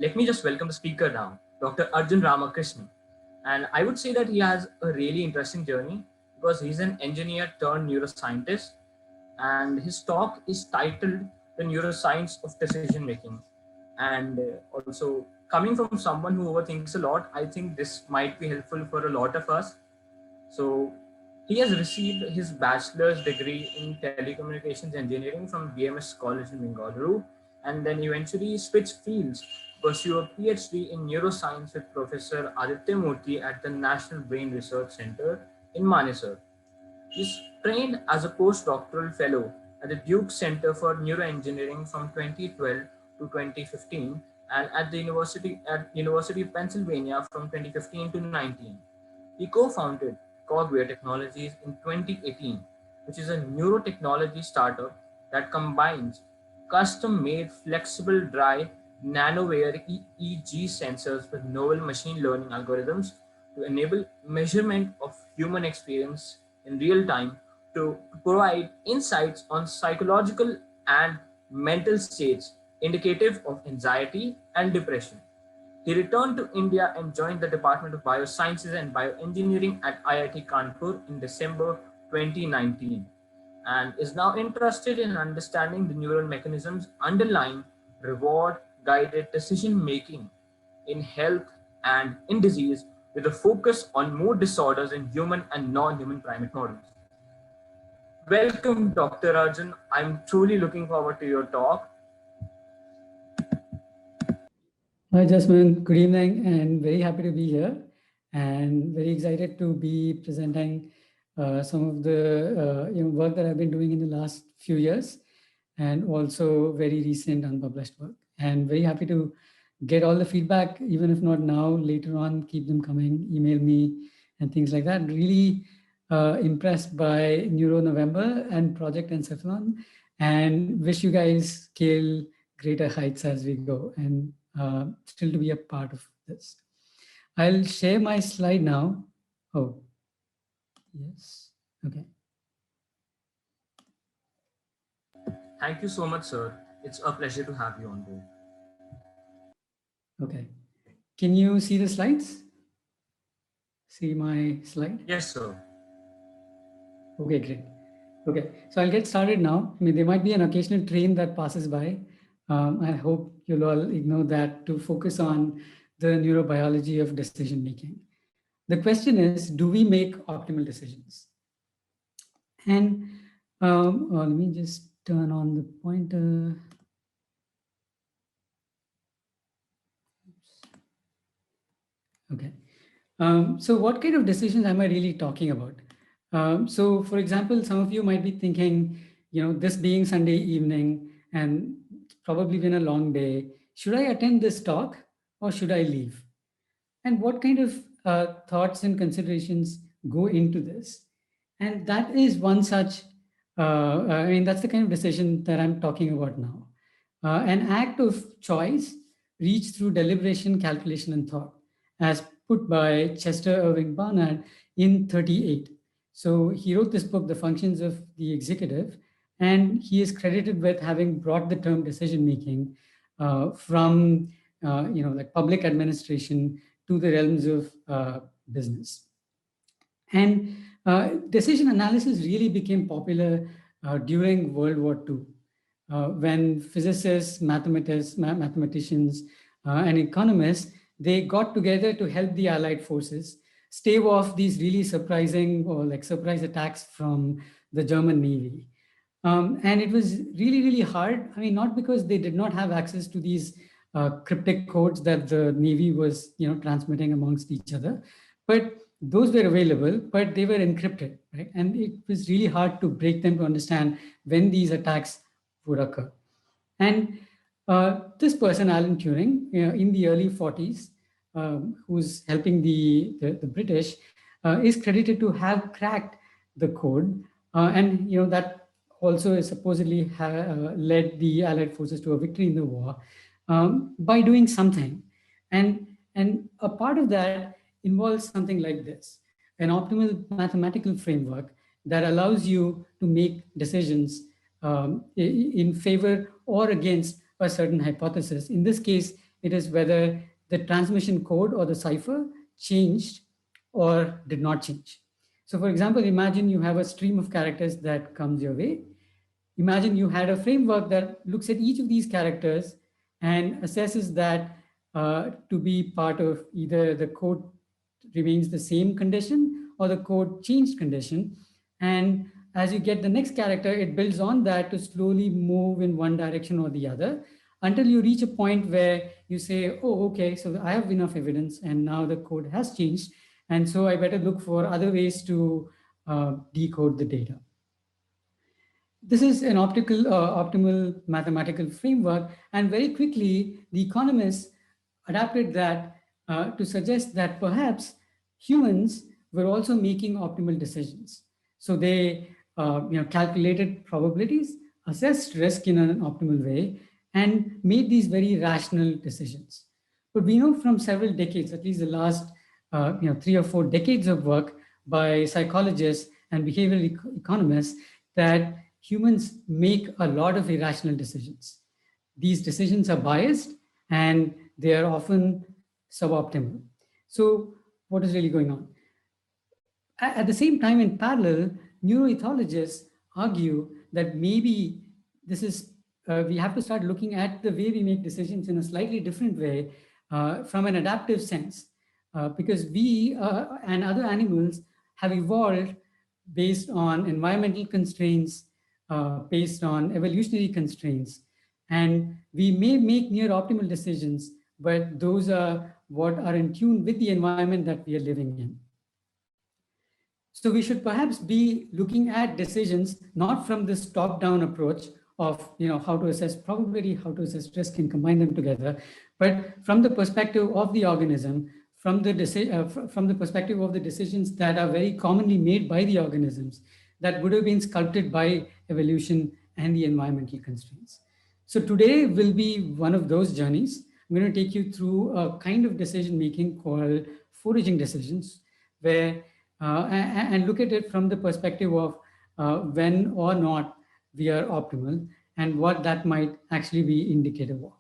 let me just welcome the speaker now, Dr. Arjun Ramakrishnan. And I would say that he has a really interesting journey because he's an engineer turned neuroscientist, and his talk is titled The Neuroscience of Decision Making. And also, coming from someone who overthinks a lot, I think this might be helpful for a lot of us. So, he has received his bachelor's degree in telecommunications engineering from BMS College in Bengaluru, and then eventually switched fields, pursue a PhD in neuroscience with Professor Aditya Murthy at the National Brain Research Center in Manesar. He's trained as a postdoctoral fellow at the Duke Center for Neuroengineering from 2012 to 2015, and at the University of Pennsylvania from 2015 to 19. He co-founded Cogware Technologies in 2018, which is a neurotechnology startup that combines custom-made flexible dry nanowire EEG sensors with novel machine learning algorithms to enable measurement of human experience in real time to provide insights on psychological and mental states indicative of anxiety and depression. He returned to India and joined the Department of Biosciences and Bioengineering at IIT Kanpur in December 2019 and is now interested in understanding the neural mechanisms underlying reward guided decision making in health and in disease with a focus on mood disorders in human and non human primate models. Welcome, Dr. Arjun. I'm truly looking forward to your talk. Hi, Jasmine. Good evening, and very happy to be here, and very excited to be presenting some of the work that I've been doing in the last few years, and also very recent unpublished work. And very happy to get all the feedback, even if not now, later on. Keep them coming. Email me and things like that. Really impressed by Neuro November and Project Encephalon, and wish you guys scale greater heights as we go. And still to be a part of this. I'll share my slide now. Oh, yes. Okay. Thank you so much, sir. It's a pleasure to have you on board. Okay. Can you see the slides? See my slide? Yes, sir. Okay, great. Okay, so I'll get started now. I mean, there might be an occasional train that passes by. I hope you'll all ignore that to focus on the neurobiology of decision making. The question is, do we make optimal decisions? And let me just turn on the pointer. Okay. So what kind of decisions am I really talking about? So for example, some of you might be thinking, this being Sunday evening and probably been a long day, should I attend this talk or should I leave? And what kind of thoughts and considerations go into this? And that is one such, that's the kind of decision that I'm talking about now. An act of choice reached through deliberation, calculation, and thought, as put by Chester Irving Barnard in 38. So he wrote this book, The Functions of the Executive, and he is credited with having brought the term decision making from like public administration to the realms of business. And decision analysis really became popular during World War II, when physicists, mathematicians, and economists, they got together to help the Allied forces stave off these really surprising or like surprise attacks from the German Navy. And it was really, really hard. I mean, not because they did not have access to these cryptic codes that the Navy was, transmitting amongst each other, but those were available, but they were encrypted, right? And it was really hard to break them to understand when these attacks would occur. And this person, Alan Turing, in the early 40s, who's helping the British, is credited to have cracked the code. And that also is supposedly led the Allied forces to a victory in the war by doing something. And a part of that involves something like this: an optimal mathematical framework that allows you to make decisions in favor or against a certain hypothesis. In this case, It is whether the transmission code or the cipher changed or did not change. So for example, imagine you have a stream of characters that comes your way. Imagine you had a framework that looks at each of these characters and assesses that to be part of either the code remains the same condition or the code changed condition. And as you get the next character, it builds on that to slowly move in one direction or the other until you reach a point where you say, oh, okay, so I have enough evidence and now the code has changed. And so I better look for other ways to decode the data. This is an optimal mathematical framework. And very quickly, the economists adapted that to suggest that perhaps humans were also making optimal decisions. So they calculated probabilities, assessed risk in an optimal way, and made these very rational decisions. But we know from several decades, at least the last 3 or 4 decades of work by psychologists and behavioral economists, that humans make a lot of irrational decisions. These decisions are biased and they are often suboptimal. So what is really going on? At the same time, in parallel, neuroethologists argue that maybe this is, we have to start looking at the way we make decisions in a slightly different way from an adaptive sense, because we and other animals have evolved based on environmental constraints, based on evolutionary constraints. And we may make near optimal decisions, but those are what are in tune with the environment that we are living in. So we should perhaps be looking at decisions not from this top-down approach of how to assess probability, how to assess risk and combine them together, but from the perspective of the organism, from the perspective of the decisions that are very commonly made by the organisms that would have been sculpted by evolution and the environmental constraints. So today will be one of those journeys. I'm going to take you through a kind of decision making called foraging decisions, where and look at it from the perspective of when or not we are optimal and what that might actually be indicative of.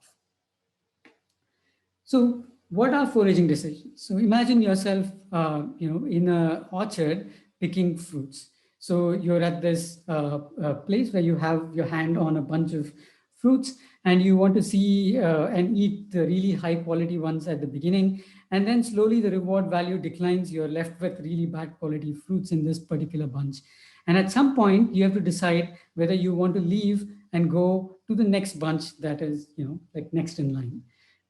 So what are foraging decisions? So imagine yourself, in an orchard picking fruits. So you're at this place where you have your hand on a bunch of fruits and you want to see and eat the really high quality ones at the beginning. And then slowly the reward value declines. You're left with really bad quality fruits in this particular bunch. And at some point you have to decide whether you want to leave and go to the next bunch that is, like next in line,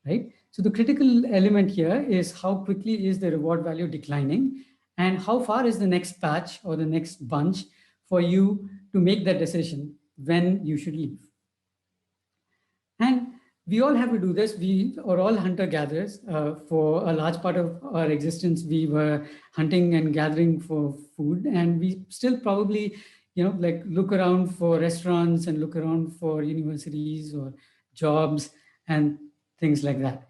right? So the critical element here is how quickly is the reward value declining and how far is the next patch or the next bunch for you to make that decision when you should leave. And we all have to do this. We are all hunter-gatherers. For a large part of our existence, we were hunting and gathering for food, and we still probably, look around for restaurants and look around for universities or jobs and things like that.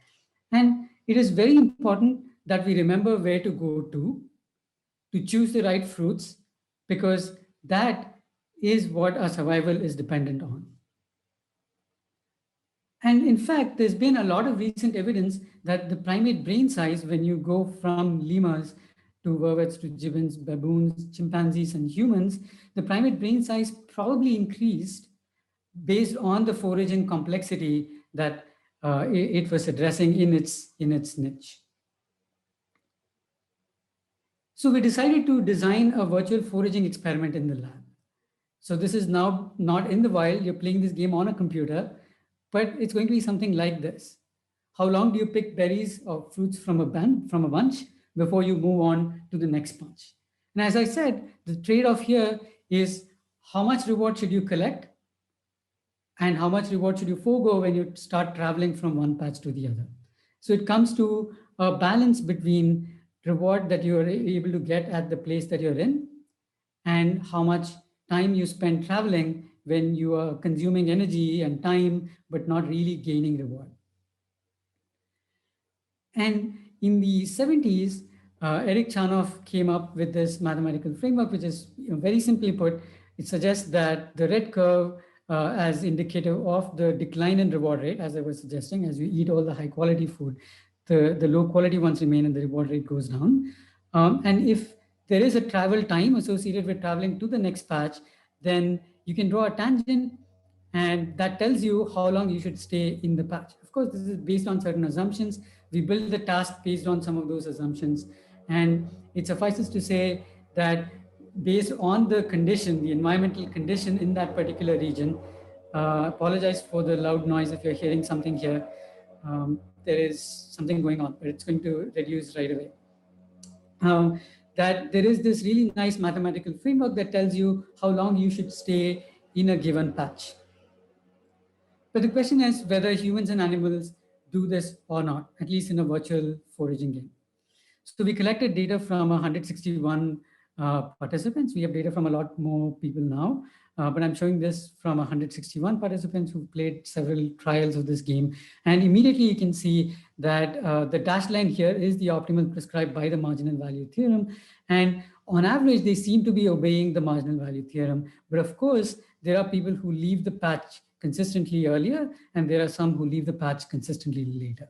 And it is very important that we remember where to go to choose the right fruits, because that is what our survival is dependent on. And in fact, there's been a lot of recent evidence that the primate brain size, when you go from lemurs to vervets to gibbons, baboons, chimpanzees, and humans, the primate brain size probably increased based on the foraging complexity that it was addressing in its niche. So we decided to design a virtual foraging experiment in the lab. So this is now not in the wild. You're playing this game on a computer, but it's going to be something like this. How long do you pick berries or fruits from a bunch before you move on to the next bunch? And as I said, the trade-off here is how much reward should you collect and how much reward should you forego when you start traveling from one patch to the other. So it comes to a balance between reward that you are able to get at the place that you're in and how much time you spend traveling when you are consuming energy and time, but not really gaining reward. And in the 70s, Eric Charnoff came up with this mathematical framework, which is very simply put, it suggests that the red curve as indicative of the decline in reward rate, as I was suggesting. As you eat all the high quality food, the low quality ones remain and the reward rate goes down. And if there is a travel time associated with traveling to the next patch, then you can draw a tangent, and that tells you how long you should stay in the patch. Of course, this is based on certain assumptions. We build the task based on some of those assumptions. And it suffices to say that based on the condition, the environmental condition in that particular region, apologize for the loud noise if you're hearing something here. There is something going on, but it's going to reduce right away. That there is this really nice mathematical framework that tells you how long you should stay in a given patch. But the question is whether humans and animals do this or not, at least in a virtual foraging game. So we collected data from 161 participants. We have data from a lot more people now, but I'm showing this from 161 participants who played several trials of this game. And immediately you can see that the dashed line here is the optimal prescribed by the marginal value theorem. And on average, they seem to be obeying the marginal value theorem. But of course, there are people who leave the patch consistently earlier, and there are some who leave the patch consistently later.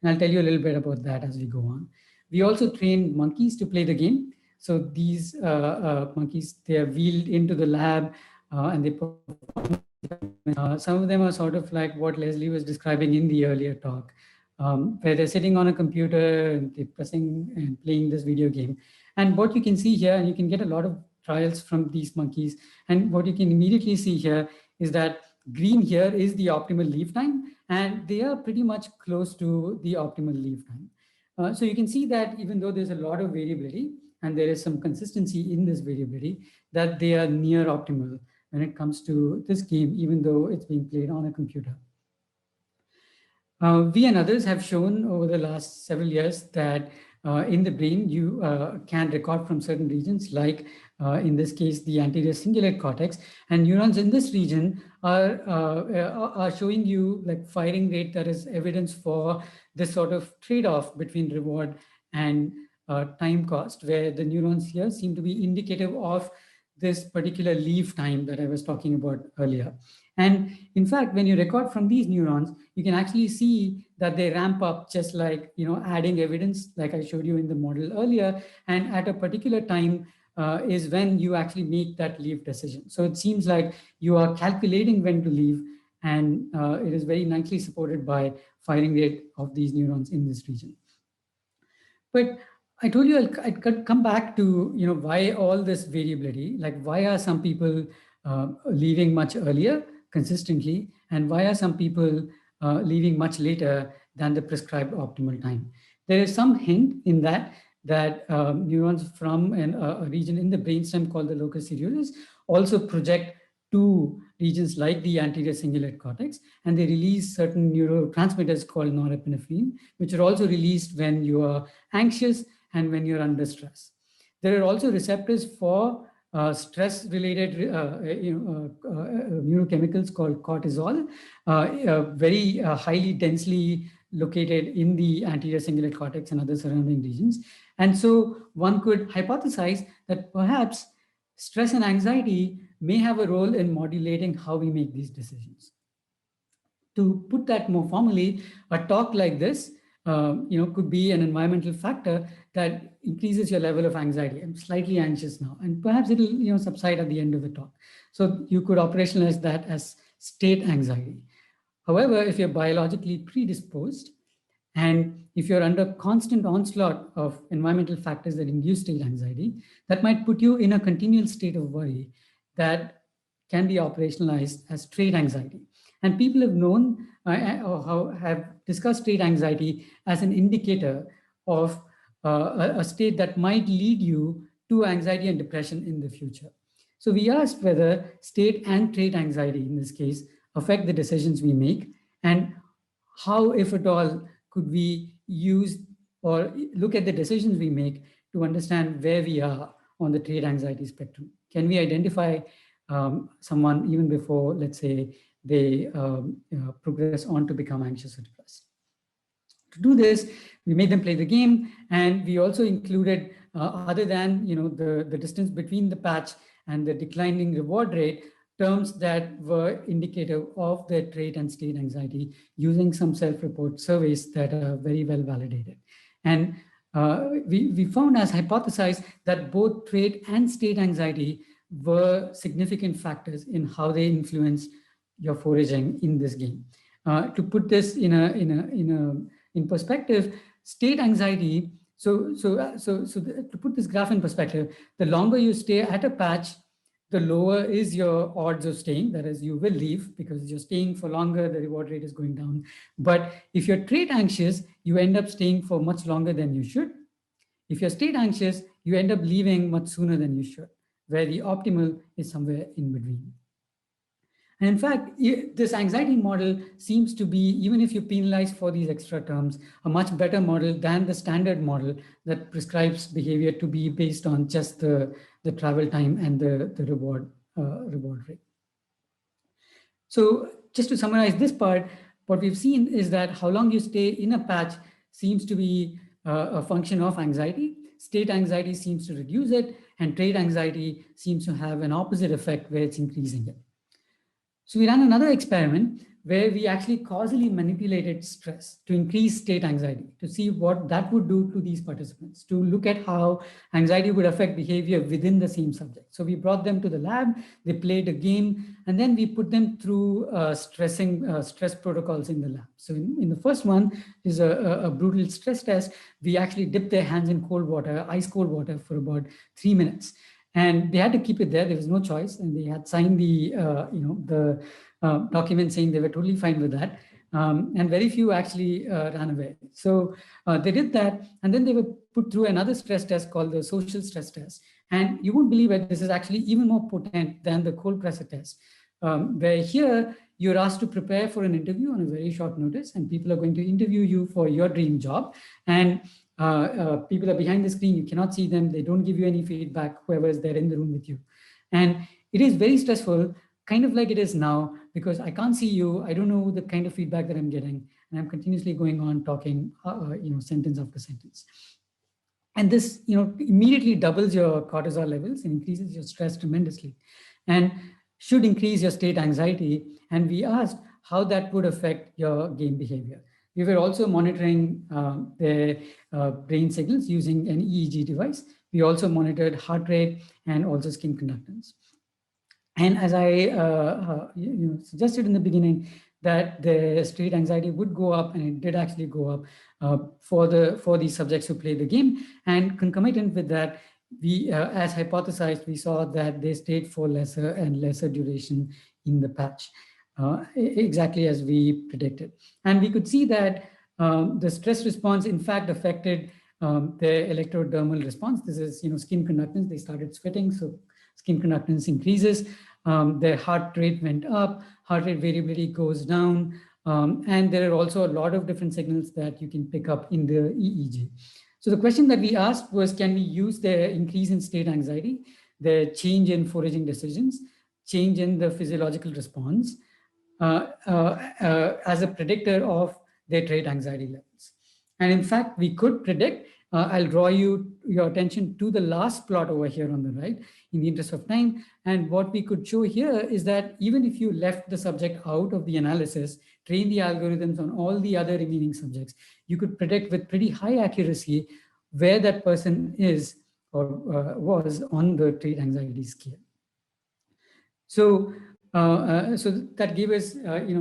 And I'll tell you a little bit about that as we go on. We also trained monkeys to play the game. So these monkeys, they are wheeled into the lab and they perform. Some of them are sort of like what Leslie was describing in the earlier talk, where they're sitting on a computer and they're pressing and playing this video game. And what you can see here, and you can get a lot of trials from these monkeys, and what you can immediately see here is that green here is the optimal leave time, and they are pretty much close to the optimal leave time. So you can see that even though there's a lot of variability and there is some consistency in this variability, that they are near optimal when it comes to this game, even though it's being played on a computer. We and others have shown over the last several years that in the brain, you can record from certain regions, like in this case, the anterior cingulate cortex, and neurons in this region are showing you like firing rate that is evidence for this sort of trade-off between reward and time cost, where the neurons here seem to be indicative of this particular leave time that I was talking about earlier. And in fact, when you record from these neurons, you can actually see that they ramp up just like, adding evidence, like I showed you in the model earlier. And at a particular time is when you actually make that leave decision. So it seems like you are calculating when to leave, and it is very nicely supported by firing rate of these neurons in this region. But I told you I'd come back to, why all this variability, like why are some people leaving much earlier consistently, and why are some people leaving much later than the prescribed optimal time? There is some hint in that neurons from a region in the brainstem called the locus ceruleus also project to regions like the anterior cingulate cortex, and they release certain neurotransmitters called norepinephrine, which are also released when you are anxious and when you're under stress. There are also receptors for stress-related neurochemicals called cortisol, very highly densely located in the anterior cingulate cortex and other surrounding regions. And so one could hypothesize that perhaps stress and anxiety may have a role in modulating how we make these decisions. To put that more formally, a talk like this could be an environmental factor that increases your level of anxiety. I'm slightly anxious now, and perhaps it'll subside at the end of the talk. So you could operationalize that as state anxiety. However, if you're biologically predisposed, and if you're under constant onslaught of environmental factors that induce state anxiety, that might put you in a continual state of worry that can be operationalized as trait anxiety. And people have known or have discussed trait anxiety as an indicator of a state that might lead you to anxiety and depression in the future. So we asked whether state and trait anxiety in this case affect the decisions we make, and how, if at all, could we use or look at the decisions we make to understand where we are on the trait anxiety spectrum. Can we identify someone even before, let's say, they progress on to become anxious or depressed? To do this, we made them play the game, and we also included, other than the distance between the patch and the declining reward rate, terms that were indicative of their trait and state anxiety using some self-report surveys that are very well validated. And we found, as hypothesized, that both trait and state anxiety were significant factors in how they influence your foraging in this game. To put this in perspective, state anxiety. To put this graph in perspective, the longer you stay at a patch, the lower is your odds of staying. That is, you will leave because you're staying for longer, the reward rate is going down. But if you're trait anxious, you end up staying for much longer than you should. If you're state anxious, you end up leaving much sooner than you should, where the optimal is somewhere in between. And in fact, this anxiety model seems to be, even if you penalize for these extra terms, a much better model than the standard model that prescribes behavior to be based on just the travel time and the reward rate. So just to summarize this part, what we've seen is that how long you stay in a patch seems to be a function of anxiety. State anxiety seems to reduce it, and trait anxiety seems to have an opposite effect where it's increasing it. So we ran another experiment where we actually causally manipulated stress to increase state anxiety, to see what that would do to these participants, to look at how anxiety would affect behavior within the same subject. So we brought them to the lab, they played a game, and then we put them through stress protocols in the lab. So in the first one is a brutal stress test. We actually dipped their hands in cold water, ice cold water, for about 3 minutes. And they had to keep it there. There was no choice. And they had signed the document saying they were totally fine with that. And very few actually ran away. So they did that. And then they were put through another stress test called the social stress test. And you won't believe it, this is actually even more potent than the cold pressor test, where here you're asked to prepare for an interview on a very short notice, and people are going to interview you for your dream job. And people are behind the screen, you cannot see them, they don't give you any feedback, whoever is there in the room with you. And it is very stressful, kind of like it is now, because I can't see you, I don't know the kind of feedback that I'm getting, and I'm continuously going on talking, sentence after sentence. And this, immediately doubles your cortisol levels and increases your stress tremendously, and should increase your state anxiety. And we asked how that would affect your game behavior. We were also monitoring their brain signals using an EEG device. We also monitored heart rate and also skin conductance. And as I suggested in the beginning, that the state anxiety would go up, and it did actually go up for these subjects who played the game. And concomitant with that, we, as hypothesized, we saw that they stayed for lesser and lesser duration in the patch. Exactly as we predicted. And we could see that the stress response, in fact, affected their electrodermal response. This is, skin conductance. They started sweating, so skin conductance increases. Their heart rate went up, heart rate variability goes down. And there are also a lot of different signals that you can pick up in the EEG. So the question that we asked was, can we use the increase in state anxiety, the change in foraging decisions, change in the physiological response, as a predictor of their trait anxiety levels? And in fact, we could predict. I'll draw your attention to the last plot over here on the right in the interest of time. And what we could show here is that even if you left the subject out of the analysis, train the algorithms on all the other remaining subjects, you could predict with pretty high accuracy where that person is or was on the trait anxiety scale. So that gave us,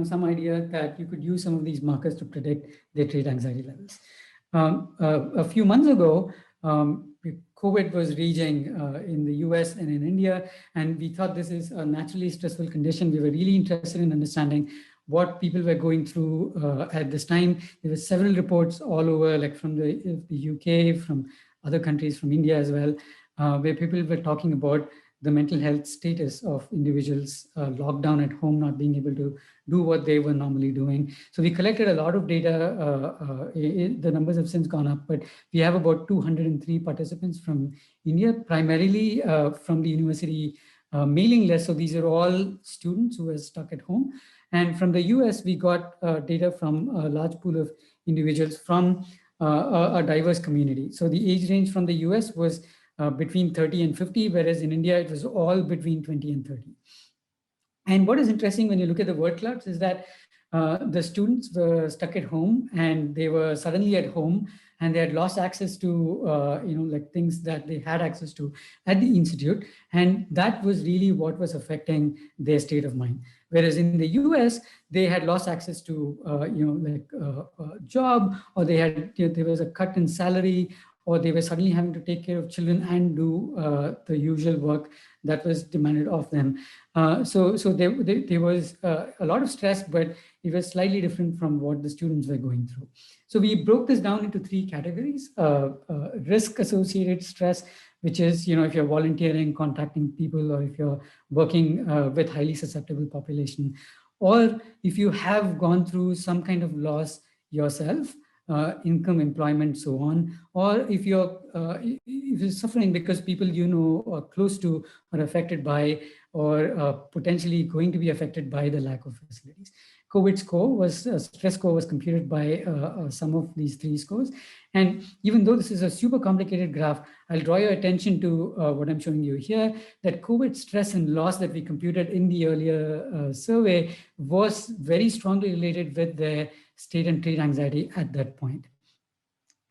some idea that you could use some of these markers to predict their trait anxiety levels. A few months ago, COVID was raging in the US and in India, and we thought this is a naturally stressful condition. We were really interested in understanding what people were going through at this time. There were several reports all over, like from the UK, from other countries, from India as well, where people were talking about the mental health status of individuals locked down at home, not being able to do what they were normally doing. So we collected a lot of data. The numbers have since gone up, but we have about 203 participants from India, primarily from the university mailing list. So these are all students who were stuck at home. And from the US, we got data from a large pool of individuals from a diverse community. So the age range from the US was between 30 and 50, whereas in India, it was all between 20 and 30. And what is interesting when you look at the word clouds is that the students were stuck at home and they were suddenly at home and they had lost access to, like things that they had access to at the institute. And that was really what was affecting their state of mind. Whereas in the US, they had lost access to, a job, or they had, there was a cut in salary, or they were suddenly having to take care of children and do the usual work that was demanded of them. So there was a lot of stress, but it was slightly different from what the students were going through. So we broke this down into three categories: risk-associated stress, which is, if you're volunteering, contacting people, or if you're working with highly susceptible population, or if you have gone through some kind of loss yourself, income, employment, so on, or if you're suffering because people are close to are affected by, or potentially going to be affected by the lack of facilities. COVID score was, stress score was computed by some of these three scores. And even though this is a super complicated graph, I'll draw your attention to what I'm showing you here, that COVID stress and loss that we computed in the earlier survey was very strongly related with their state and trait anxiety at that point.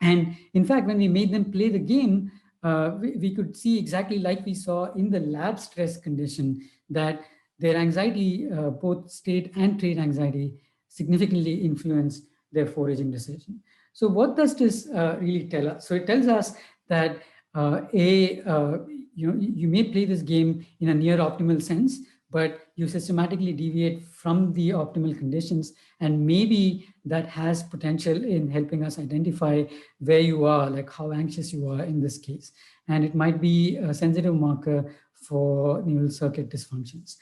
And in fact, when we made them play the game, we could see exactly like we saw in the lab stress condition, that their anxiety, both state and trait anxiety, significantly influenced their foraging decision. So what does this really tell us? So it tells us that you may play this game in a near optimal sense, but you systematically deviate from the optimal conditions, and maybe that has potential in helping us identify where you are, like how anxious you are in this case. And it might be a sensitive marker for neural circuit dysfunctions.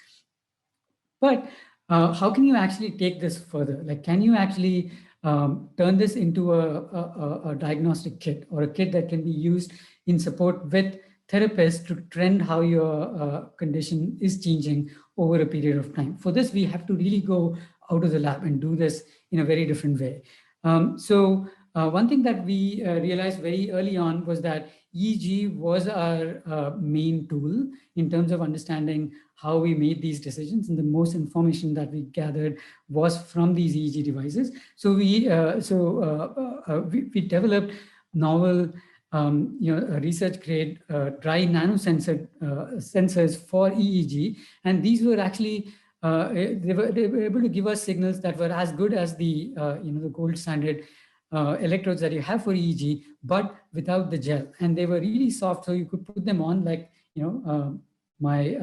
But how can you actually take this further? Like, can you actually turn this into a diagnostic kit, or a kit that can be used in support with therapists to trend how your condition is changing over a period of time? For this, we have to really go out of the lab and do this in a very different way. So one thing that we realized very early on was that EEG was our main tool in terms of understanding how we made these decisions, and the most information that we gathered was from these EEG devices. So we developed novel, research-grade dry nanosensor sensors for EEG, and these were actually they were able to give us signals that were as good as the the gold standard electrodes that you have for EEG, but without the gel. And they were really soft, so you could put them on, like my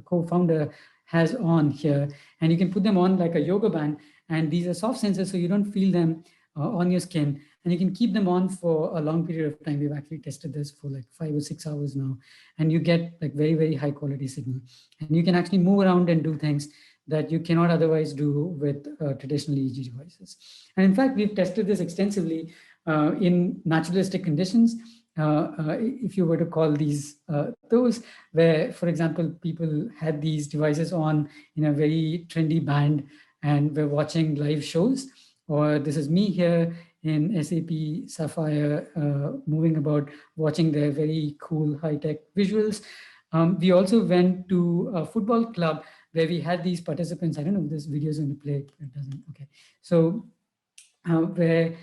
co-founder has on here, and you can put them on like a yoga band. And these are soft sensors, so you don't feel them on your skin, and you can keep them on for a long period of time. We've actually tested this for like 5 or 6 hours now, and you get like very, very high quality signal. And you can actually move around and do things that you cannot otherwise do with traditional EEG devices. And in fact, we've tested this extensively in naturalistic conditions. If you were to call these those, where, for example, people had these devices on in a very trendy band and were watching live shows, or this is me here in SAP Sapphire moving about, watching their very cool high-tech visuals. We also went to a football club where we had these participants. I don't know if this video is going to play, it doesn't, okay. So where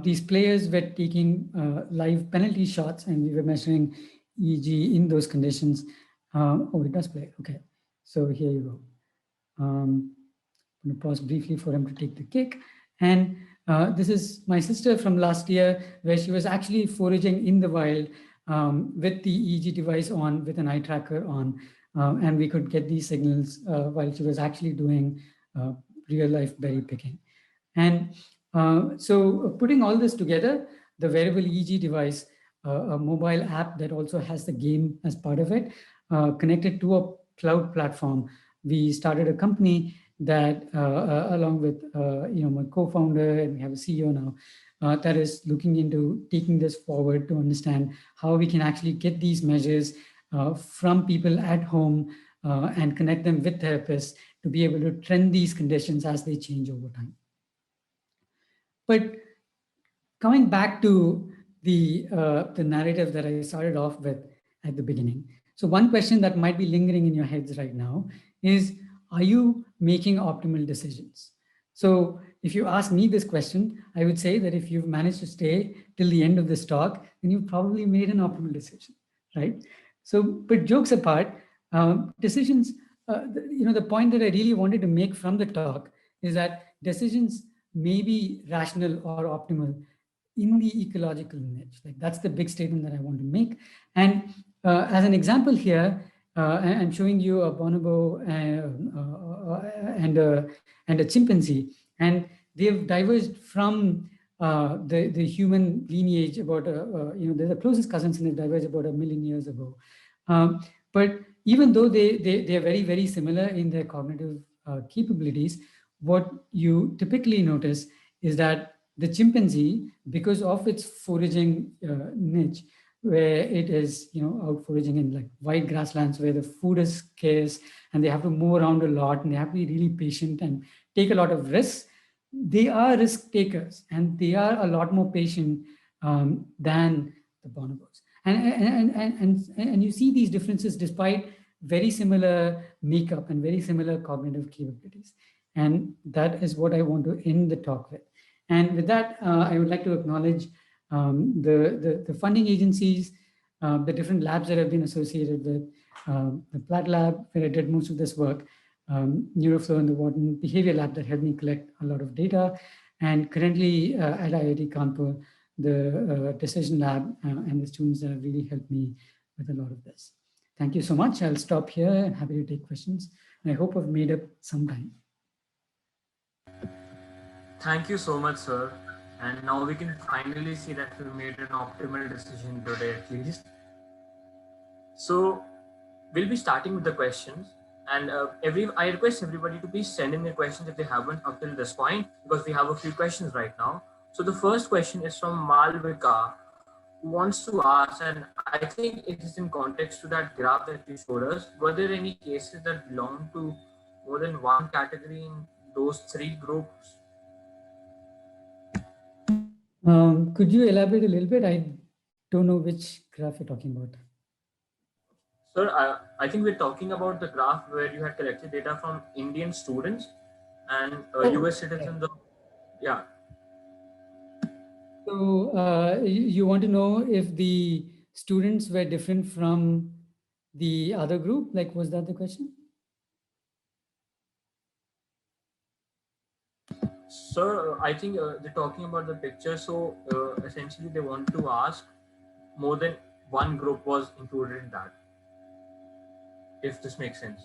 these players were taking live penalty shots, and we were measuring EEG in those conditions. Oh, it does play, okay. So here you go. I'm going to pause briefly for him to take the kick. And this is my sister from last year, where she was actually foraging in the wild with the EEG device on, with an eye tracker on, and we could get these signals while she was actually doing real life berry picking. And so putting all this together, the wearable EEG device, a mobile app that also has the game as part of it, connected to a cloud platform, we started a company that along with my co-founder, and we have a CEO now, that is looking into taking this forward to understand how we can actually get these measures from people at home and connect them with therapists to be able to trend these conditions as they change over time. But coming back to the narrative that I started off with at the beginning. So one question that might be lingering in your heads right now is, are you making optimal decisions? So if you ask me this question, I would say that if you've managed to stay till the end of this talk, then you've probably made an optimal decision, right? So, but jokes apart, decisions, the point that I really wanted to make from the talk is that decisions may be rational or optimal in the ecological niche. Like that's the big statement that I want to make. And as an example here, I'm showing you a bonobo and a chimpanzee, and they've diverged from the human lineage about they're the closest cousins, and they diverged about 1 million years ago. But even though they are very similar in their cognitive capabilities, what you typically notice is that the chimpanzee, because of its foraging niche, where it is out foraging in like wide grasslands where the food is scarce and they have to move around a lot and they have to be really patient and take a lot of risks, they are risk takers and they are a lot more patient than the bonobos. And you see these differences despite very similar makeup and very similar cognitive capabilities. And that is what I want to end the talk with. And with that, I would like to acknowledge the funding agencies, the different labs that have been associated with, the Platt Lab, where I did most of this work, Neuroflow and the Wharton Behavior Lab that helped me collect a lot of data, and currently at IIT Kanpur, the Decision Lab and the students that have really helped me with a lot of this. Thank you so much. I'll stop here and happy to take questions. And I hope I've made up some time. Thank you so much, sir. And now we can finally see that we made an optimal decision today, at least. So we'll be starting with the questions. And I request everybody to please send in their questions if they haven't up till this point, because we have a few questions right now. So the first question is from Malvika, who wants to ask, and I think it is in context to that graph that you showed us. Were there any cases that belong to more than one category in those three groups? Could you elaborate a little bit? I don't know which graph you're talking about. Sir, I think we're talking about the graph where you had collected data from Indian students and US citizens. Yeah. So you want to know if the students were different from the other group? Like, was that the question? Sir, I think they're talking about the picture. So essentially they want to ask more than one group was included in that, if this makes sense.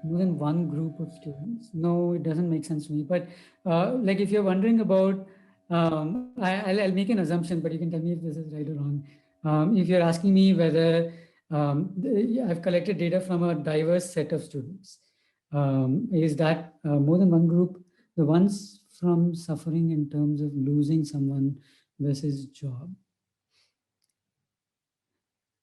More than one group of students? No, it doesn't make sense to me. But like if you're wondering about, I'll make an assumption, but you can tell me if this is right or wrong. If you're asking me whether I've collected data from a diverse set of students, is that more than one group? The ones from suffering in terms of losing someone versus job.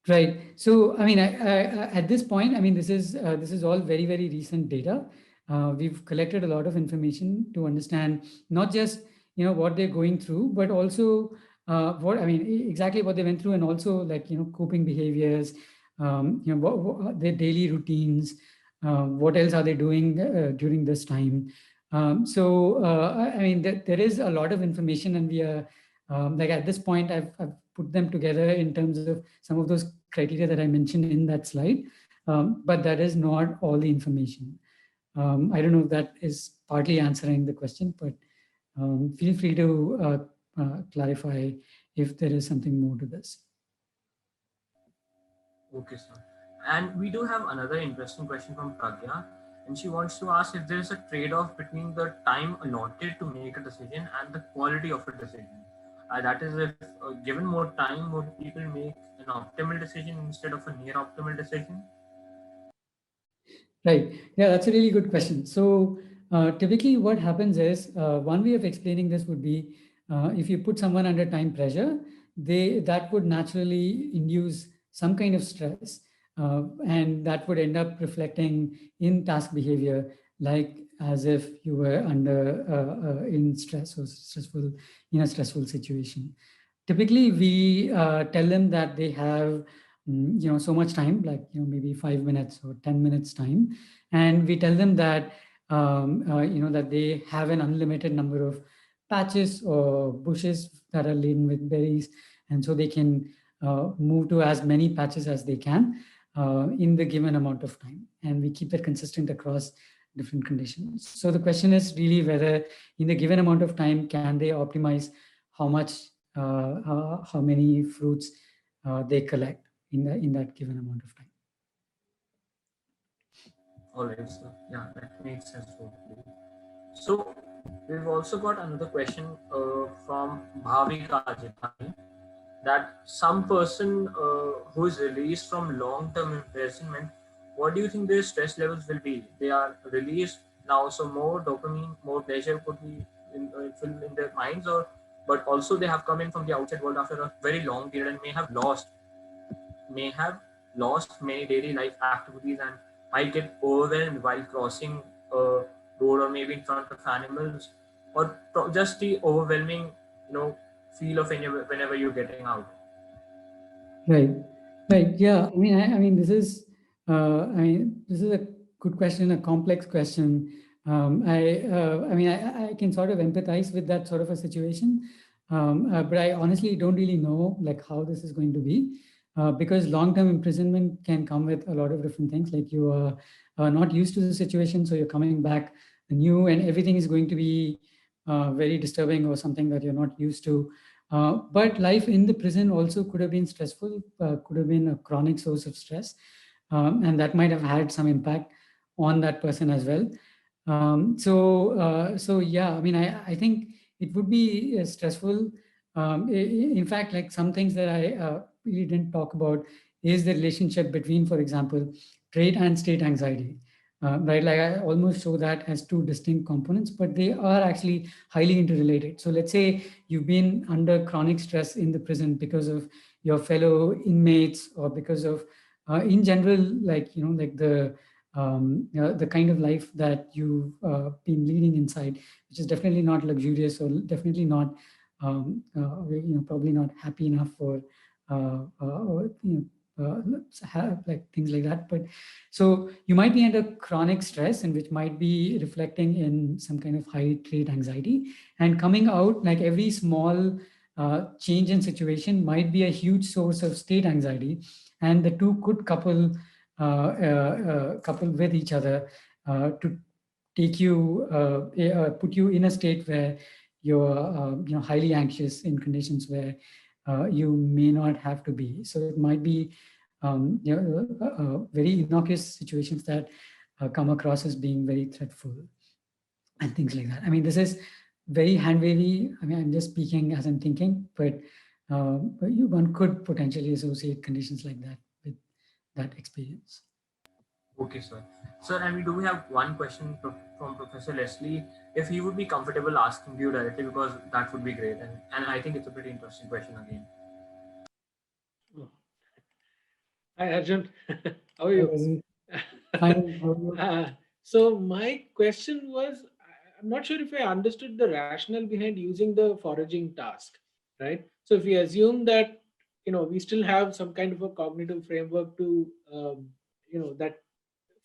Right. So, I mean, at this point, I mean, this is all very recent data. We've collected a lot of information to understand not just what they're going through, but also exactly what they went through, and also like coping behaviors, what their daily routines, what else are they doing during this time. I mean, there is a lot of information, and we are like at this point, I've put them together in terms of some of those criteria that I mentioned in that slide, but that is not all the information. I don't know if that is partly answering the question, but feel free to clarify if there is something more to this. Okay, sir. And we do have another interesting question from Pragya, and she wants to ask if there is a trade-off between the time allotted to make a decision and the quality of a decision. That is, if given more time, would people make an optimal decision instead of a near optimal decision? Right. Yeah, that's a really good question. So typically what happens is, one way of explaining this would be, if you put someone under time pressure, that would naturally induce some kind of stress, and that would end up reflecting in task behavior, like as if you were under in stress or stressful in a stressful situation. Typically, we tell them that they have so much time, like, maybe 5 minutes or 10 minutes time. And we tell them that, that they have an unlimited number of patches or bushes that are laden with berries. And so they can move to as many patches as they can in the given amount of time. And we keep that consistent across different conditions. So the question is really whether in the given amount of time, can they optimize how much, how many fruits they collect in that given amount of time. All right, so yeah, that makes sense totally. So we've also got another question from Bhavika Jithani, that some person who is released from long-term imprisonment, what do you think their stress levels will be? They are released now, so more dopamine, more pleasure could be filled in their minds, or but also they have come in from the outside world after a very long period and may have lost many daily life activities and might get overwhelmed while crossing a road or maybe in front of animals, or just the overwhelming feel of whenever you're getting out. Right, right. Yeah. I mean, this is a good question, a complex question. I can sort of empathize with that sort of a situation, but I honestly don't really know like how this is going to be, because long-term imprisonment can come with a lot of different things. Like you are not used to the situation, so you're coming back new, and everything is going to be very disturbing or something that you're not used to. But life in the prison also could have been stressful, could have been a chronic source of stress, and that might have had some impact on that person as well. So yeah, I think it would be stressful. In fact, like some things that I really didn't talk about is the relationship between, for example, trait and state anxiety. Right, like I almost show that as two distinct components, but they are actually highly interrelated. So let's say you've been under chronic stress in the prison because of your fellow inmates, or because of, in general, like like the kind of life that you've been leading inside, which is definitely not luxurious, or definitely not, probably not happy enough for, or, have like things like that. But so you might be under chronic stress, and which might be reflecting in some kind of high trait anxiety, and coming out, like every small change in situation might be a huge source of state anxiety, and the two could couple with each other to take you put you in a state where you're highly anxious in conditions where you may not have to be. So it might be very innocuous situations that come across as being very threatful and things like that. I mean, this is very hand wavy. I mean, I'm just speaking as I'm thinking, but one could potentially associate conditions like that with that experience. Okay, sir. Sir, and we do have one question from Professor Leslie. If he would be comfortable asking you directly, because that would be great. And I think it's a pretty interesting question again. Oh. Hi, Arjun. How are you? Fine. So my question was, I'm not sure if I understood the rationale behind using the foraging task, right? So if we assume that, we still have some kind of a cognitive framework to, that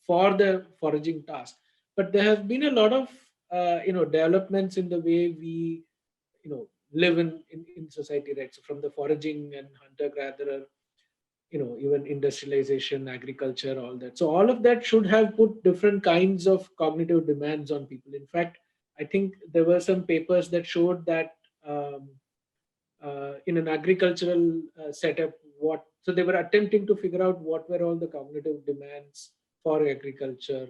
for the foraging task, but there have been a lot of, developments in the way we, live in society, right? So from the foraging and hunter gatherer, even industrialization, agriculture, all that. So all of that should have put different kinds of cognitive demands on people. In fact, I think there were some papers that showed that in an agricultural setup, so they were attempting to figure out what were all the cognitive demands for agriculture,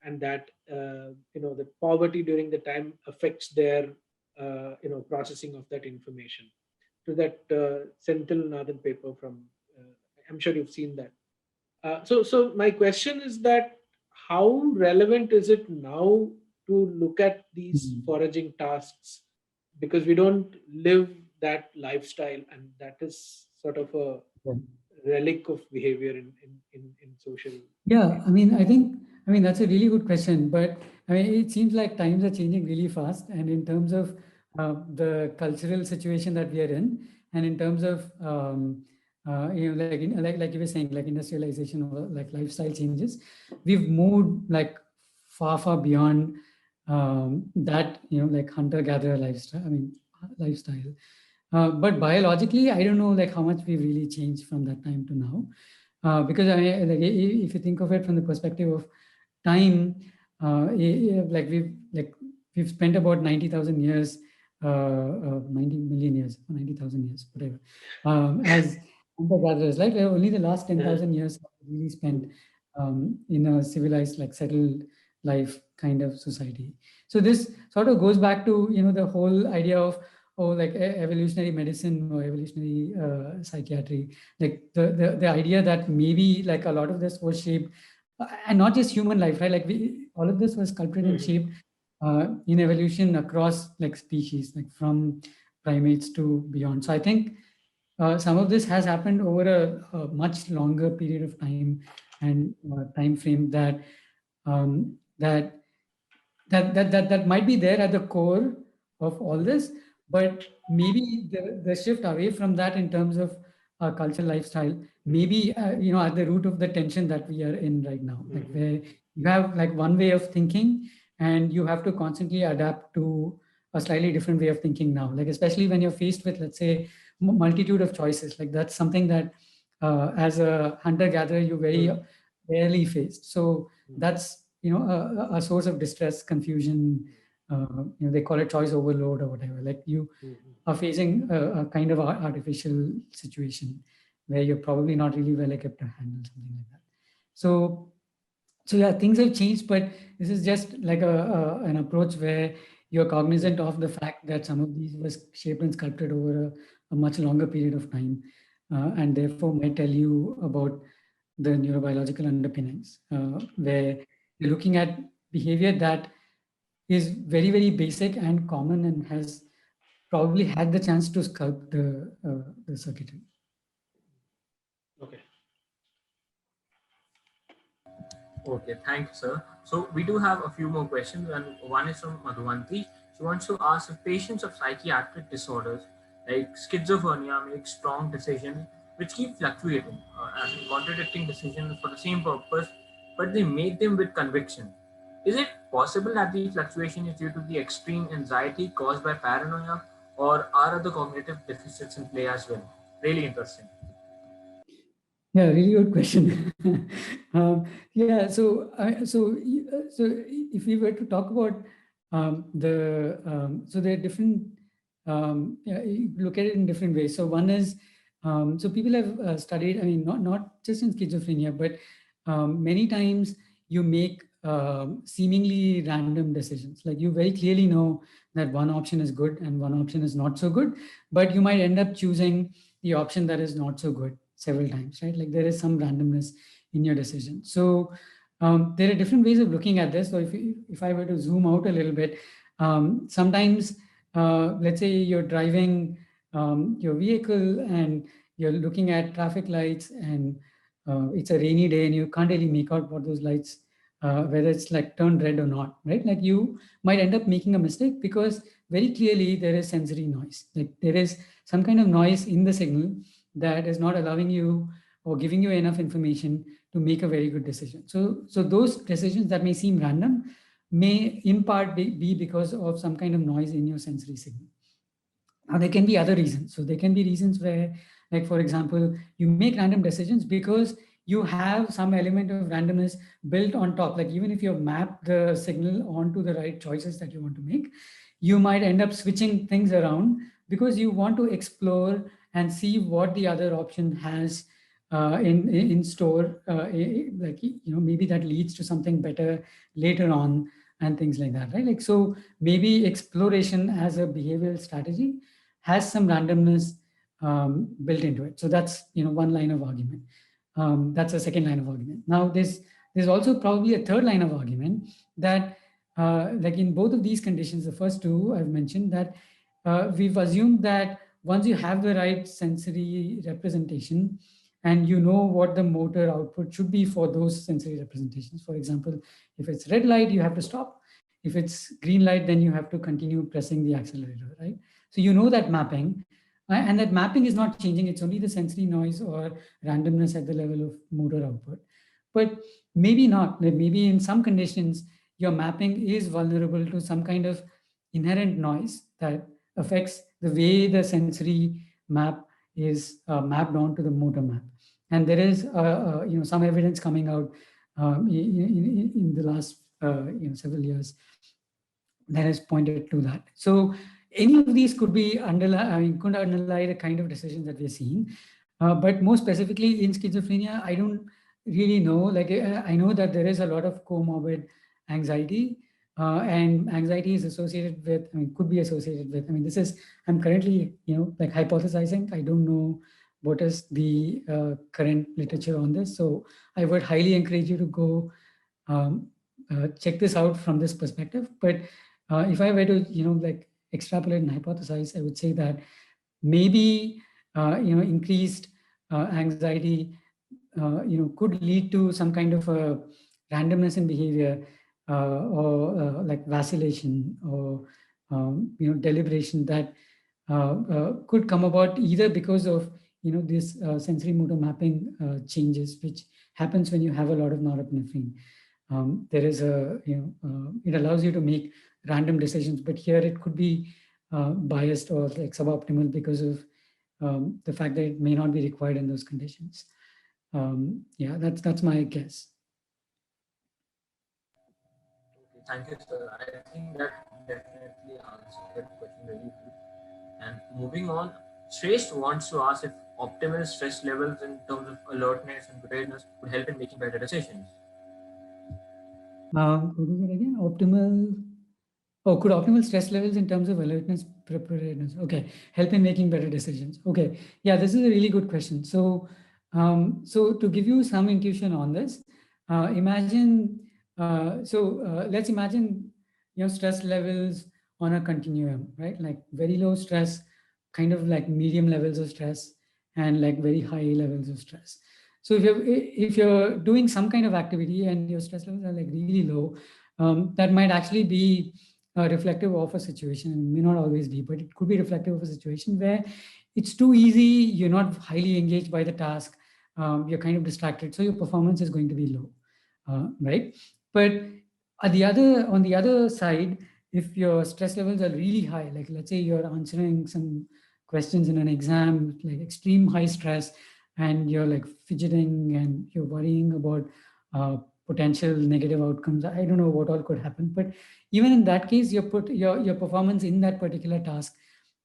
and that the poverty during the time affects their processing of that information. To that Senthil Nathan paper from, I'm sure you've seen that. So my question is that how relevant is it now to look at these foraging tasks, because we don't live that lifestyle, and that is sort of a relic of behavior in social. Yeah, I mean that's a really good question, but I mean it seems like times are changing really fast, and in terms of the cultural situation that we are in, and in terms of like you were saying, like industrialization or like lifestyle changes, we've moved like far beyond that, like hunter-gatherer lifestyle. I mean, lifestyle. But biologically, I don't know like how much we've really changed from that time to now. Because if you think of it from the perspective of time, we've spent about 90,000 years, 90 million years, 90,000 years, whatever, as hunter-gatherers. Like only the last 10,000 years have we really spent in a civilized, like settled life kind of society. So this sort of goes back to the whole idea of like evolutionary medicine or evolutionary psychiatry, like the idea that maybe like a lot of this was shaped, and not just human life, right? Like all of this was sculpted and shaped in evolution across like species, like from primates to beyond. So I think some of this has happened over a much longer period of time and time frame um, that that might be there at the core of all this, but maybe the shift away from that in terms of cultural lifestyle, maybe at the root of the tension that we are in right now, like where you have like one way of thinking and you have to constantly adapt to a slightly different way of thinking now, like especially when you're faced with, let's say, multitude of choices. Like that's something that as a hunter gatherer you very rarely faced. So that's a source of distress, confusion. They call it choice overload or whatever. Like you are facing a kind of artificial situation where you're probably not really well equipped to handle something like that. So yeah, things have changed, but this is just like an approach where you're cognizant of the fact that some of these was shaped and sculpted over a much longer period of time, and therefore might tell you about the neurobiological underpinnings, where you're looking at behavior that is very basic and common and has probably had the chance to sculpt the circuitry. Okay. Okay, thank you, sir. So we do have a few more questions, and one is from Madhuvanti. She wants to ask if patients of psychiatric disorders like schizophrenia make strong decisions which keep fluctuating, as in contradicting decisions for the same purpose, but they make them with conviction. Is it possible that the fluctuation is due to the extreme anxiety caused by paranoia, or are other cognitive deficits in play as well? Really interesting. Yeah, really good question. Yeah, so if we were to talk about so there are different, yeah, you look at it in different ways. So one is, so people have studied, I mean, not just in schizophrenia, but many times you make seemingly random decisions. Like you very clearly know that one option is good and one option is not so good, but you might end up choosing the option that is not so good several times, right? Like there is some randomness in your decision. So there are different ways of looking at this. So if I were to zoom out a little bit, sometimes let's say you're driving your vehicle and you're looking at traffic lights, and it's a rainy day and you can't really make out what those lights, whether it's like turned red or not, right? Like you might end up making a mistake because very clearly there is sensory noise. Like there is some kind of noise in the signal that is not allowing you or giving you enough information to make a very good decision. So those decisions that may seem random may in part be because of some kind of noise in your sensory signal. Now there can be other reasons. So there can be reasons where, like for example, you make random decisions because you have some element of randomness built on top. Like even if you map the signal onto the right choices that you want to make, you might end up switching things around because you want to explore and see what the other option has in store. Like maybe that leads to something better later on and things like that, right? Like so maybe exploration as a behavioral strategy has some randomness built into it. So that's one line of argument. That's a second line of argument. Now there's also probably a third line of argument that like in both of these conditions, the first two I've mentioned, that we've assumed that once you have the right sensory representation and you know what the motor output should be for those sensory representations. For example, if it's red light, you have to stop. If it's green light, then you have to continue pressing the accelerator, right? So you know that mapping. And that mapping is not changing. It's only the sensory noise or randomness at the level of motor output. But maybe not. Like maybe in some conditions, your mapping is vulnerable to some kind of inherent noise that affects the way the sensory map is mapped onto the motor map. And there is some evidence coming out in the last several years that has pointed to that. So any of these could be could underlie the kind of decisions that we're seeing. But more specifically in schizophrenia, I don't really know. Like I know that there is a lot of comorbid anxiety, and anxiety is associated with, could be associated with. This is, I'm currently, like hypothesizing. I don't know what is the current literature on this. So I would highly encourage you to go check this out from this perspective. But if I were to, like extrapolate and hypothesize, I would say that maybe, increased anxiety, could lead to some kind of a randomness in behavior, or like vacillation, or, deliberation that could come about either because of, this sensory motor mapping changes, which happens when you have a lot of norepinephrine. There is a, it allows you to make random decisions, but here it could be biased or like suboptimal because of the fact that it may not be required in those conditions. Yeah, that's my guess. Okay, thank you, sir. I think that definitely answers that question very well. And moving on, Shrestha wants to ask if optimal stress levels in terms of alertness and preparedness would help in making better decisions. Could you get again? Could optimal stress levels in terms of alertness, preparedness, okay, help in making better decisions? Okay, yeah, this is a really good question. So, so to give you some intuition on this, let's imagine, stress levels on a continuum, right? Like very low stress, kind of like medium levels of stress, and like very high levels of stress. So if you're doing some kind of activity and your stress levels are like really low, that might actually be reflective of a situation. It may not always be, but it could be reflective of a situation where it's too easy, you're not highly engaged by the task, you're kind of distracted, so your performance is going to be low, right? But on the other side, if your stress levels are really high, like let's say you're answering some questions in an exam, like extreme high stress, and you're like fidgeting and you're worrying about potential negative outcomes. I don't know what all could happen, but even in that case, your performance in that particular task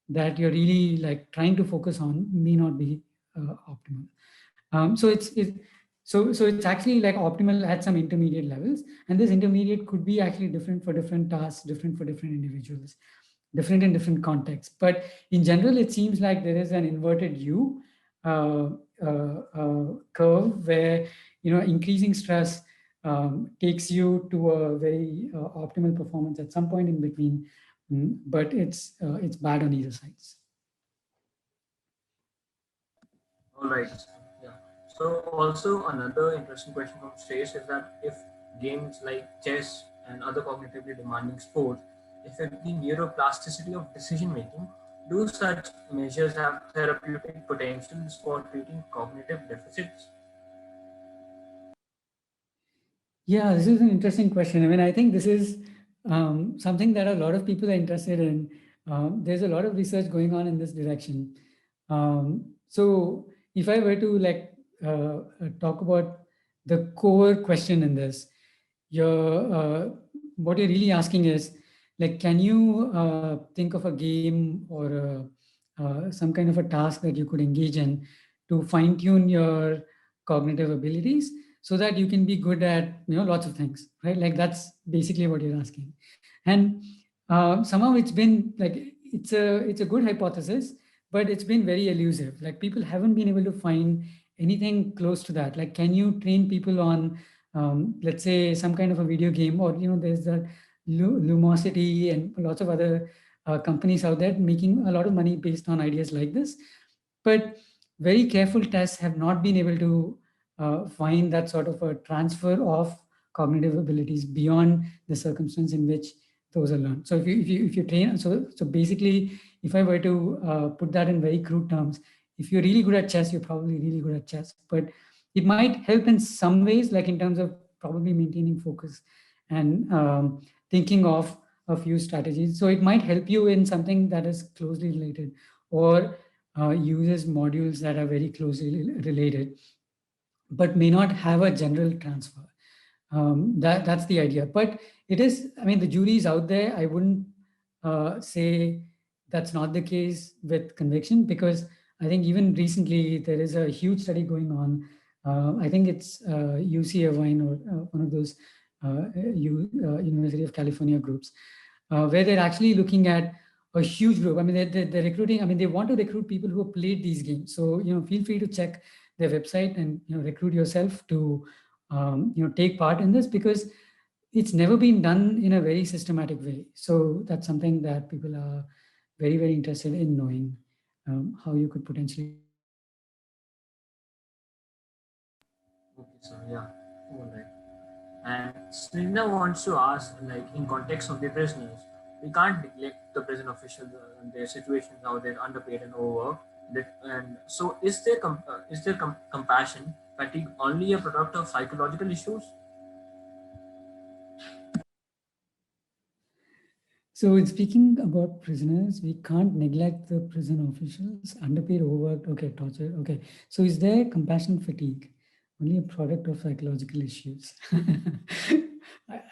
that you're really like trying to focus on may not be optimal. So it's actually like optimal at some intermediate levels, and this intermediate could be actually different for different tasks, different for different individuals, different in different contexts. But in general, it seems like there is an inverted U curve where increasing stress takes you to a very optimal performance at some point in between, but it's bad on either sides. All right. Yeah. So also another interesting question from Shrestha is that if games like chess and other cognitively demanding sports affect the neuroplasticity of decision making, do such measures have therapeutic potentials for treating cognitive deficits? Yeah, this is an interesting question. I think this is something that a lot of people are interested in. There's a lot of research going on in this direction. So if I were to talk about the core question in this, what you're really asking is, like, can you think of a game or some kind of a task that you could engage in to fine tune your cognitive abilities so that you can be good at lots of things, right? Like that's basically what you're asking. And somehow it's been like it's a good hypothesis, but it's been very elusive. Like people haven't been able to find anything close to that. Like, can you train people on let's say some kind of a video game, or there's the Lumosity and lots of other companies out there making a lot of money based on ideas like this. But very careful tests have not been able to find that sort of a transfer of cognitive abilities beyond the circumstance in which those are learned. So if you train, so basically, if I were to put that in very crude terms, if you're really good at chess, you're probably really good at chess. But it might help in some ways, like in terms of probably maintaining focus and thinking of a few strategies. So it might help you in something that is closely related, or uses modules that are very closely related, but may not have a general transfer. That's the idea. But it is, I mean, the jury is out there. I wouldn't say that's not the case with conviction, because I think even recently there is a huge study going on. I think it's UC Irvine, or one of those University of California groups, where they're actually looking at a huge group. I mean, they're recruiting. I mean, they want to recruit people who have played these games. So feel free to check their website and recruit yourself to take part in this, because it's never been done in a very systematic way. So that's something that people are very, very interested in knowing, how you could potentially. Okay, so yeah, all right. And Srina wants to ask, like, in context of the prisoners, we can't neglect the prison officials and their situations, how they're underpaid and overworked. And so, is there compassion fatigue only a product of psychological issues? So in speaking about prisoners, we can't neglect the prison officials, underpaid, overworked, okay, torture, okay. So is there compassion fatigue only a product of psychological issues?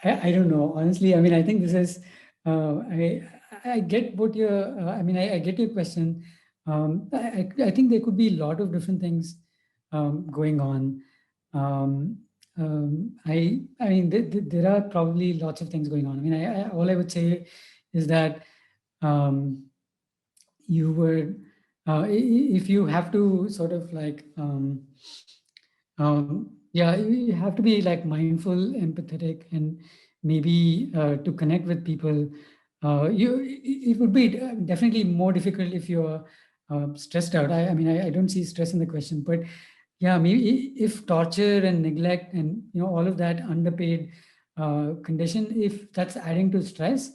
I don't know, honestly. I mean, I think this is, I get what you're, I get your question. I think there could be a lot of different things going on. I mean, there are probably lots of things going on. I mean, all I would say is that um, you would, if you have to sort of like, yeah, you have to be like mindful, empathetic, and maybe to connect with people. It would be definitely more difficult if you're stressed out. I mean, I don't see stress in the question, but yeah, maybe if torture and neglect and all of that underpaid condition, if that's adding to stress,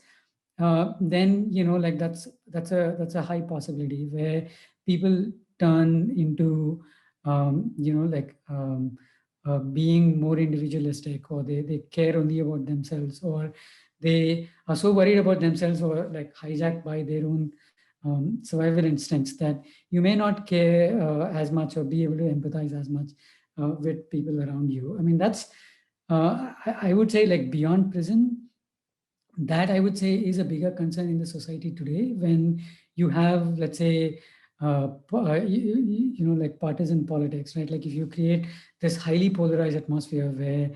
then like that's a high possibility where people turn into like being more individualistic, or they care only about themselves, or they are so worried about themselves, or like hijacked by their own survival instincts, that you may not care as much, or be able to empathize as much with people around you. I mean, that's I would say, like, beyond prison, that I would say is a bigger concern in the society today, when you have, let's say, like partisan politics, right? Like if you create this highly polarized atmosphere where,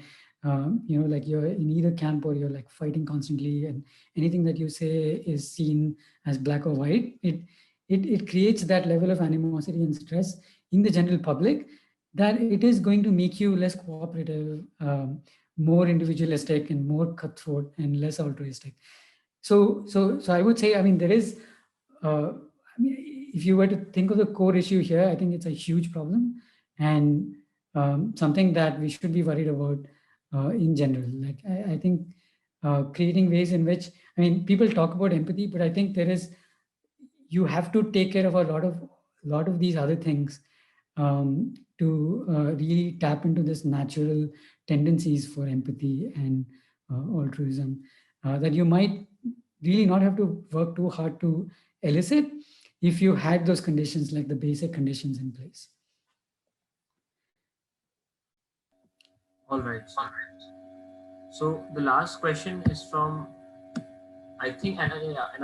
like you're in either camp, or you're like fighting constantly, and anything that you say is seen as black or white, it creates that level of animosity and stress in the general public, that it is going to make you less cooperative, more individualistic, and more cutthroat, and less altruistic. So I would say, I mean, there is, I mean, if you were to think of the core issue here, I think it's a huge problem, and something that we should be worried about in general. Like I think creating ways in which, I mean, people talk about empathy, but I think you have to take care of a lot of these other things to really tap into this natural tendencies for empathy and altruism, that you might really not have to work too hard to elicit, if you had those conditions, like the basic conditions in place. All right. So the last question is from, I think, and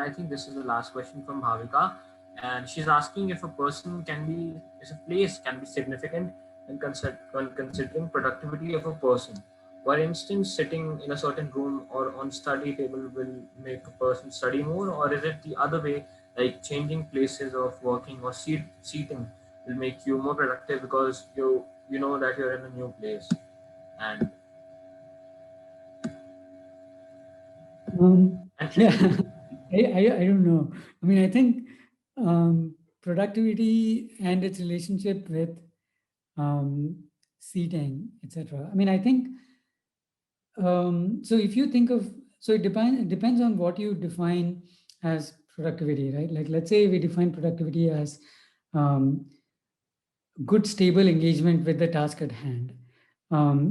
I think this is the last question from Bhavika, and she's asking if a place can be significant when considering productivity of a person. For instance, sitting in a certain room or on study table will make a person study more, or is it the other way, like changing places of working or seating will make you more productive because you know that you're in a new place. And Yeah, I don't know. I mean, I think productivity and its relationship with um, seating, etc. I mean, I think so. If you think of, So it depends on what you define as productivity, right? Like, let's say we define productivity as good, stable engagement with the task at hand.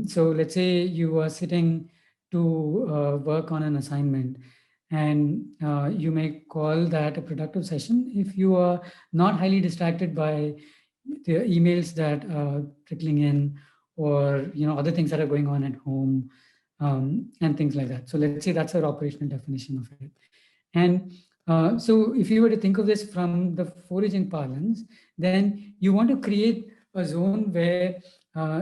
So let's say you are sitting to work on an assignment, and you may call that a productive session if you are not highly distracted by the emails that are trickling in, or other things that are going on at home, and things like that. So let's say that's our operational definition of it. And so if you were to think of this from the foraging parlance, then you want to create a zone where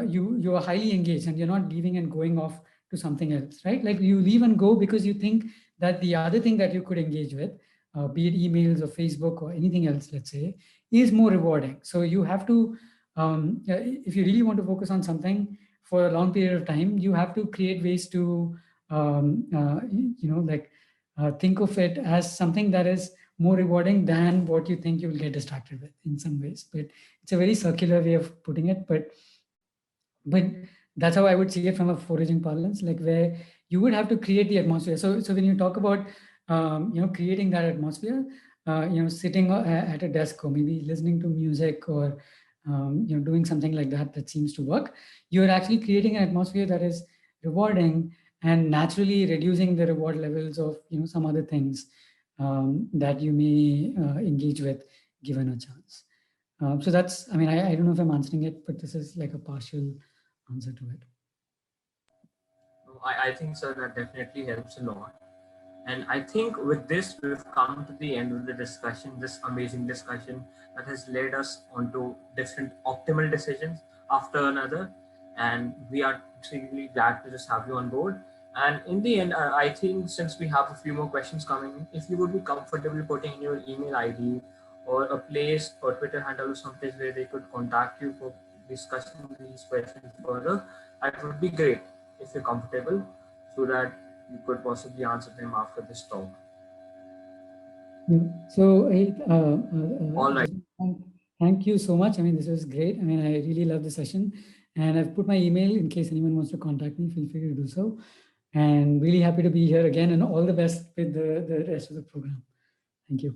you are highly engaged and you're not leaving and going off to something else, right? Like, you leave and go because you think that the other thing that you could engage with, be it emails or Facebook or anything else, let's say, is more rewarding. So you have to, if you really want to focus on something for a long period of time, you have to create ways to, like, think of it as something that is more rewarding than what you think you'll get distracted with in some ways. But it's a very circular way of putting it. But that's how I would see it from a foraging parlance, like, where you would have to create the atmosphere. So when you talk about creating that atmosphere, sitting at a desk, or maybe listening to music, or doing something like that seems to work, you're actually creating an atmosphere that is rewarding, and naturally reducing the reward levels of some other things that you may engage with given a chance. So that's, I mean, I don't know if I'm answering it, but this is like a partial answer to it. I think, sir, that definitely helps a lot. And I think with this, we've come to the end of the discussion, this amazing discussion that has led us onto different optimal decisions after another. And we are extremely glad to just have you on board. And in the end, I think since we have a few more questions coming, if you would be comfortable putting in your email ID or a place or Twitter handle or someplace where they could contact you for discussing these questions further, that would be great if you're comfortable, so that you could possibly answer them after this talk. So, All right. Thank you so much. I mean, this was great. I mean, I really love the session, and I've put my email in case anyone wants to contact me. Feel free to do so. And really happy to be here again, and all the best with the rest of the program. Thank you.